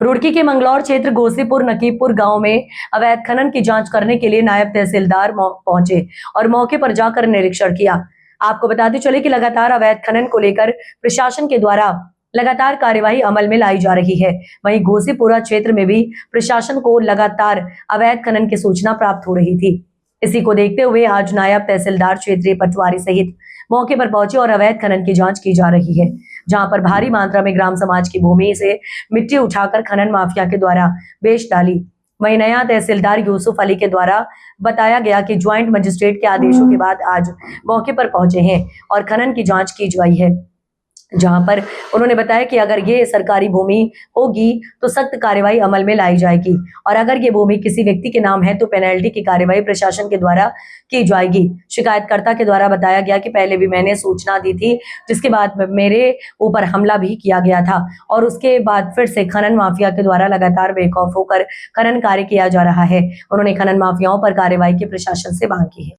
रुड़की के मंगलौर क्षेत्र गोसीपुर नकीबपुर गांव में अवैध खनन की जांच करने के लिए नायब तहसीलदार पहुंचे और मौके पर जाकर निरीक्षण किया। आपको बताते चले कि लगातार अवैध खनन को लेकर प्रशासन के द्वारा लगातार कार्यवाही अमल में लाई जा रही है। वहीं गोसीपुरा क्षेत्र में भी प्रशासन को लगातार अवैध खनन की सूचना प्राप्त हो रही थी। इसी को देखते हुए आज नायब तहसीलदार क्षेत्रीय पटवारी सहित मौके पर पहुंचे और अवैध खनन की जांच की जा रही है, जहां पर भारी मात्रा में ग्राम समाज की भूमि से मिट्टी उठाकर खनन माफिया के द्वारा बेच डाली। वहीं नया तहसीलदार यूसुफ अली के द्वारा बताया गया कि ज्वाइंट मजिस्ट्रेट के आदेशों के बाद आज मौके पर पहुंचे हैं और खनन की जांच की गई है, जहां पर उन्होंने बताया कि अगर ये सरकारी भूमि होगी तो सख्त कार्रवाई अमल में लाई जाएगी और अगर ये भूमि किसी व्यक्ति के नाम है तो पेनल्टी की कार्रवाई प्रशासन के द्वारा की जाएगी। शिकायतकर्ता के द्वारा बताया गया कि पहले भी मैंने सूचना दी थी, जिसके बाद मेरे ऊपर हमला भी किया गया था और उसके बाद फिर से खनन माफिया के द्वारा लगातार बेखौफ होकर खनन कार्य किया जा रहा है। उन्होंने खनन माफियाओं पर कार्रवाई की प्रशासन से मांग की है।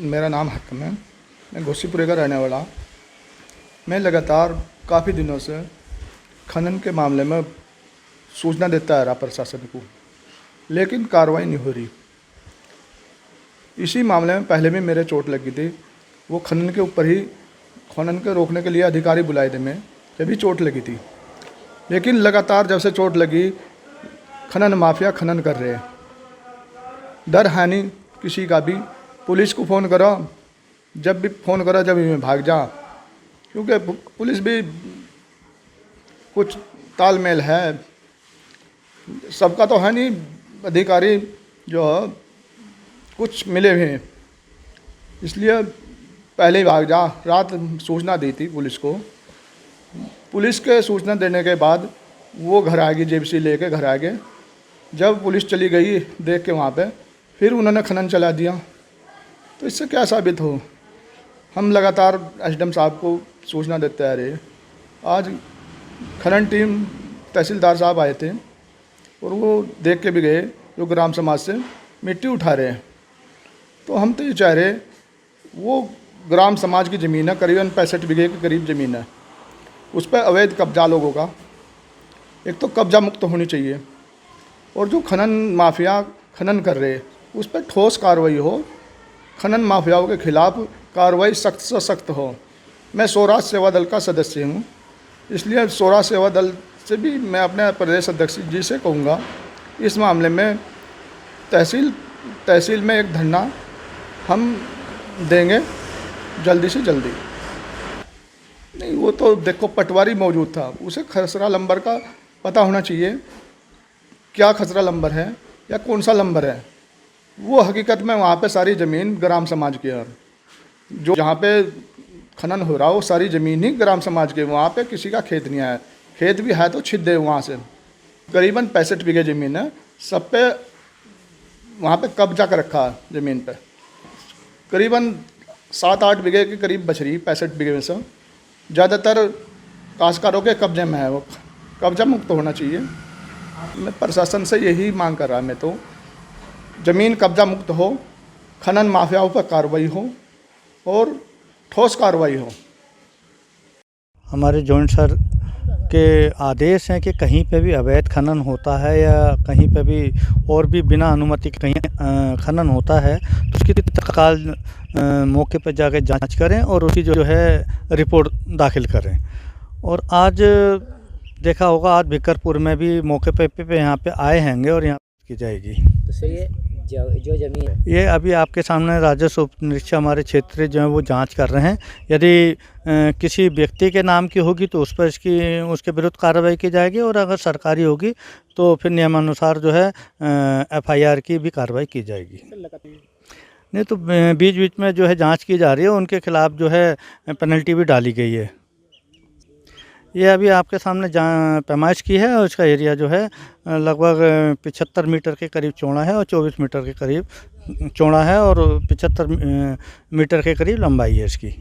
मेरा नाम हकम है, मैं गोसीपुरे का रहने वाला। मैं लगातार काफ़ी दिनों से खनन के मामले में सूचना देता आ रहा प्रशासन को, लेकिन कार्रवाई नहीं हो रही। इसी मामले में पहले भी मेरे चोट लगी थी। वो खनन के ऊपर ही खनन के रोकने के लिए अधिकारी बुलाए थे, मैं जब भी चोट लगी थी। लेकिन लगातार जब से चोट लगी खनन माफिया खनन कर रहे हैं। डर है नहीं किसी का भी। पुलिस को फ़ोन करो, जब भी फ़ोन करो जब भी मैं भाग जा, क्योंकि पुलिस भी कुछ तालमेल है, सबका तो है नहीं। अधिकारी जो है कुछ मिले हुए हैं, इसलिए पहले ही भाग जा। रात सूचना दी थी पुलिस को। पुलिस के सूचना देने के बाद वो घर आ गई, जेबीसी लेके घर आ गए। जब पुलिस चली गई देख के वहाँ पे, फिर उन्होंने खनन चला दिया। तो इससे क्या साबित हो? हम लगातार एसडीएम साहब को सूचना देते आ रहे। आज खनन टीम तहसीलदार साहब आए थे और वो देख के भी गए, जो ग्राम समाज से मिट्टी उठा रहे हैं। तो हम तो ये चाह रहे, वो ग्राम समाज की ज़मीन है, करीबन 65 बीघे के करीब ज़मीन है, उस पर अवैध कब्जा लोगों का। एक तो कब्जा मुक्त होनी चाहिए, और जो खनन माफिया खनन कर रहे उस पर ठोस कार्रवाई हो। खनन माफियाओं के खिलाफ कार्रवाई सख्त से सख्त हो। मैं स्वराज सेवा दल का सदस्य हूँ, इसलिए स्वराज सेवा दल से भी मैं अपने प्रदेश अध्यक्ष जी से कहूँगा, इस मामले में तहसील में एक धरना हम देंगे जल्दी से जल्दी। नहीं, वो तो देखो पटवारी मौजूद था, उसे खसरा नंबर का पता होना चाहिए, क्या खसरा नंबर है या कौन सा नंबर है। वो हकीकत में वहाँ पे सारी ज़मीन ग्राम समाज की है। जो जहाँ पे खनन हो रहा हो सारी ज़मीन ही ग्राम समाज की, वहाँ पे किसी का खेत नहीं है। खेत भी है तो छिद्दे वहाँ से। करीबन 65 बीघे ज़मीन है, सब पे वहाँ पे कब्जा कर रखा है। ज़मीन पे करीबन 7-8 बीघे के करीब बच रही, 65 बीघे में से ज़्यादातर काश्तकारों के कब्जे में है। वो कब्जा मुक्त होना चाहिए। मैं प्रशासन से यही मांग कर रहा, मैं तो ज़मीन कब्जा मुक्त हो, खनन माफियाओं पर कार्रवाई हो और ठोस कार्रवाई हो। हमारे जॉइंट सर के आदेश हैं कि कहीं पे भी अवैध खनन होता है या कहीं पे भी और भी बिना अनुमति के कहीं खनन होता है तो उसकी तत्काल मौके पर जाकर जांच करें और उसकी जो है रिपोर्ट दाखिल करें। और आज देखा होगा, आज बिकरपुर में भी मौके पे यहाँ पे आए हैंगे और यहाँ की जाएगी। तो सर ये जो ज़मीन है, ये अभी आपके सामने राजस्व उप निरीक्षक हमारे क्षेत्र जो है वो जांच कर रहे हैं। यदि किसी व्यक्ति के नाम की होगी तो उस पर उसके विरुद्ध कार्रवाई की जाएगी, और अगर सरकारी होगी तो फिर नियमानुसार जो है एफआईआर की भी कार्रवाई की जाएगी। नहीं तो बीच बीच में जो है जांच की जा रही है, उनके खिलाफ जो है पेनल्टी भी डाली गई है। ये अभी आपके सामने पैमाइश की है और इसका एरिया जो है लगभग 75 मीटर के करीब चौड़ा है और 24 मीटर के करीब चौड़ा है और 75 मीटर के करीब लंबाई है इसकी।